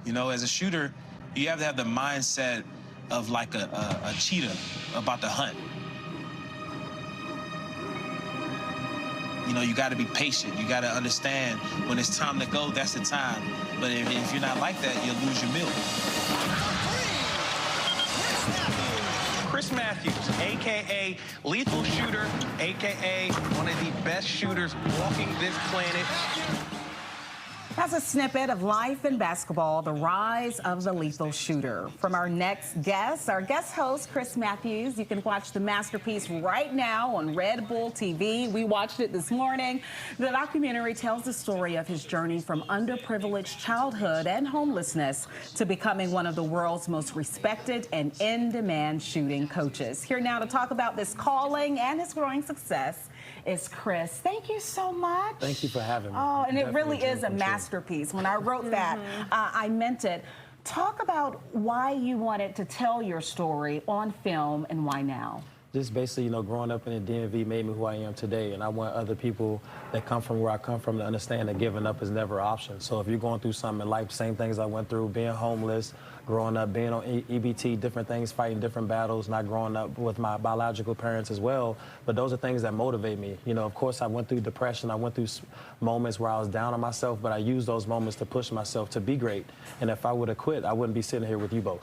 You know, as a shooter, you have to have the mindset of like a cheetah about to hunt. You know, you got to be patient. You got to understand when it's time to go, that's the time. But if you're not like that, you'll lose your milk. Chris Matthews, a.k.a. lethal shooter, a.k.a. one of the best shooters walking this planet. That's a snippet of life in basketball, the rise of the lethal shooter. From our next guest, our guest host, Chris Matthews. You can watch the masterpiece right now on Red Bull TV. We watched it this morning. The documentary tells the story of his journey from underprivileged childhood and homelessness to becoming one of the world's most respected and in-demand shooting coaches. Here now to talk about this calling and his growing success is Chris. Thank you so much. Thank you for having me. Oh, and it really is a masterpiece. When I wrote that, I meant it. Talk about why you wanted to tell your story on film and why now. Just basically, you know, growing up in the DMV made me who I am today, and I want other people that come from where I come from to understand that giving up is never an option. So if you're going through something in life, same things I went through, being homeless, growing up, being on EBT, different things, fighting different battles, not growing up with my biological parents as well, but those are things that motivate me. You know, of course, I went through depression, I went through moments where I was down on myself, but I used those moments to push myself to be great. And if I would have quit, I wouldn't be sitting here with you both.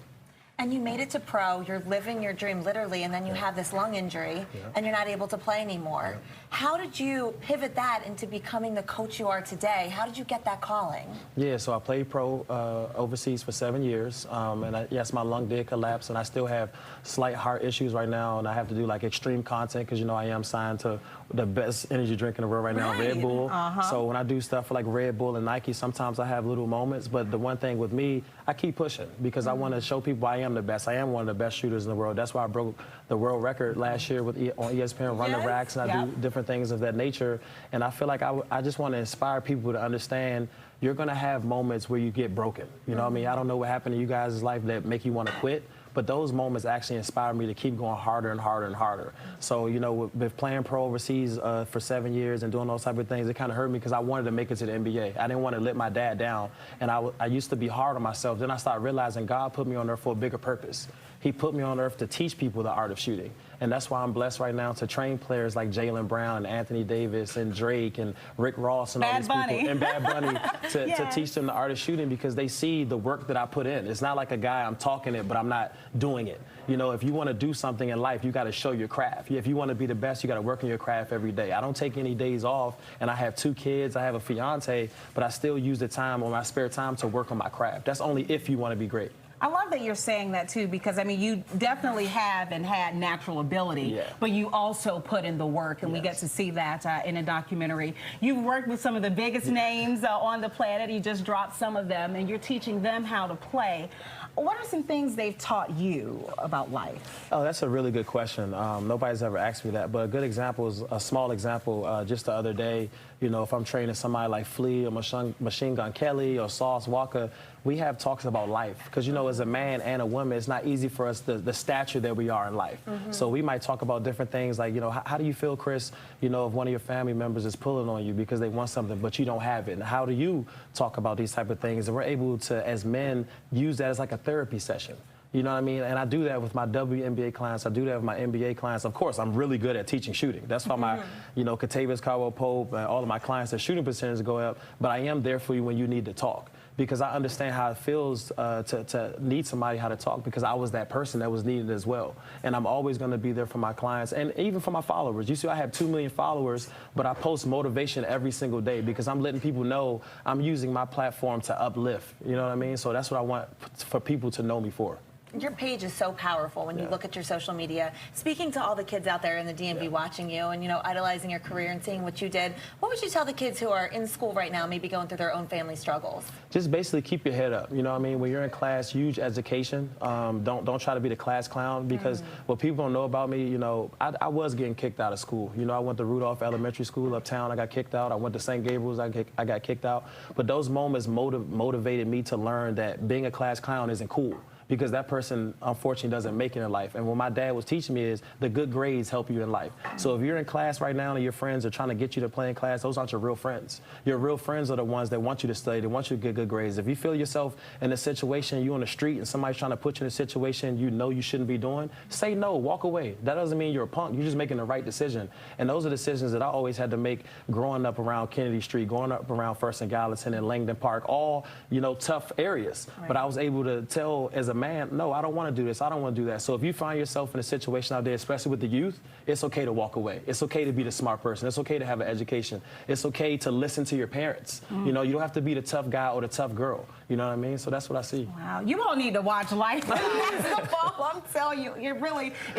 And you made it to pro, you're living your dream literally, and then you have this lung injury, and you're not able to play anymore. How did you pivot that into becoming the coach you are today? How did you get that calling? Yeah, so I played pro overseas for 7 years, and yes, my lung did collapse, and I still have slight heart issues right now, and I have to do like extreme content because, you know, I am signed to the best energy drink in the world right now, Red Bull. So when I do stuff for like Red Bull and Nike, sometimes I have little moments, but the one thing with me, I keep pushing because I want to show people I am the best. I am one of the best shooters in the world. That's why I broke the world record last year with on ESPN, Run the Racks, and I do different things of that nature. And I feel like I just want to inspire people to understand you're going to have moments where you get broken. You know what I mean? I don't know what happened to you guys' life that make you want to quit, but those moments actually inspire me to keep going harder and harder and harder. So, you know, with playing pro overseas for 7 years and doing those type of things, it kind of hurt me because I wanted to make it to the NBA. I didn't want to let my dad down, and I used to be hard on myself. Then I started realizing God put me on earth for a bigger purpose. He put me on earth to teach people the art of shooting. And that's why I'm blessed right now to train players like Jaylen Brown and Anthony Davis and Drake and Rick Ross and all these people. And Bad Bunny to teach them the art of shooting because they see the work that I put in. It's not like a guy, I'm talking it, but I'm not doing it. You know, if you want to do something in life, you got to show your craft. If you want to be the best, you got to work on your craft every day. I don't take any days off, and I have 2 kids, I have a fiance, but I still use the time on my spare time to work on my craft. That's only if you want to be great. I love that you're saying that, too, because, I mean, you definitely have and had natural ability, but you also put in the work, and we get to see that in a documentary. You've worked with some of the biggest names on the planet. You just dropped some of them, and you're teaching them how to play. What are some things they've taught you about life? Oh, that's a really good question. Nobody's ever asked me that, but a good example is a small example. Just the other day, you know, if I'm training somebody like Flea or Machine Gun Kelly or Sauce Walker, we have talks about life. Because, you know, as a man and a woman, it's not easy for us, the stature that we are in life. So we might talk about different things like, you know, how do you feel, Chris, you know, if one of your family members is pulling on you because they want something, but you don't have it? And how do you talk about these type of things? And we're able to, as men, use that as like a therapy session. You know what I mean? And I do that with my WNBA clients. I do that with my NBA clients. Of course, I'm really good at teaching shooting. That's why my, you know, Katavius Caldwell-Pope and all of my clients, their shooting percentages go up. But I am there for you when you need to talk. Because I understand how it feels to need somebody how to talk, because I was that person that was needed as well. And I'm always going to be there for my clients and even for my followers. You see, I have 2 million followers, but I post motivation every single day because I'm letting people know I'm using my platform to uplift. You know what I mean? So that's what I want for people to know me for. Your page is so powerful when you look at your social media. Speaking to all the kids out there in the DMV watching you and, you know, idolizing your career and seeing what you did, what would you tell the kids who are in school right now, maybe going through their own family struggles? Just basically keep your head up. You know what I mean? When you're in class, huge education. Don't try to be the class clown, because what people don't know about me, you know, I was getting kicked out of school. You know, I went to Rudolph Elementary School uptown. I got kicked out. I went to St. Gabriel's. I got kicked out. But those moments motivated me to learn that being a class clown isn't cool. because that person, unfortunately, doesn't make it in life. And what my dad was teaching me is the good grades help you in life. So if you're in class right now and your friends are trying to get you to play in class, those aren't your real friends. Your real friends are the ones that want you to study, they want you to get good grades. If you feel yourself in a situation, you're on the street and somebody's trying to put you in a situation you know you shouldn't be doing, say no, walk away. That doesn't mean you're a punk, you're just making the right decision. And those are decisions that I always had to make growing up around Kennedy Street, growing up around First and Gallatin and Langdon Park, all, you know, tough areas. Right. But I was able to tell as a man, no, I don't want to do this, I don't want to do that. So if you find yourself in a situation out there, especially with the youth, it's okay to walk away. It's okay to be the smart person. It's okay to have an education. It's okay to listen to your parents. You know, you don't have to be the tough guy or the tough girl. You know what I mean? So that's what I see. Wow, you all need to watch Life in Basketball. I'm telling you, it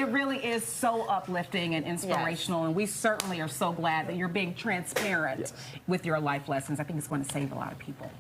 really is so uplifting and inspirational, and we certainly are so glad that you're being transparent with your life lessons. I think it's going to save a lot of people.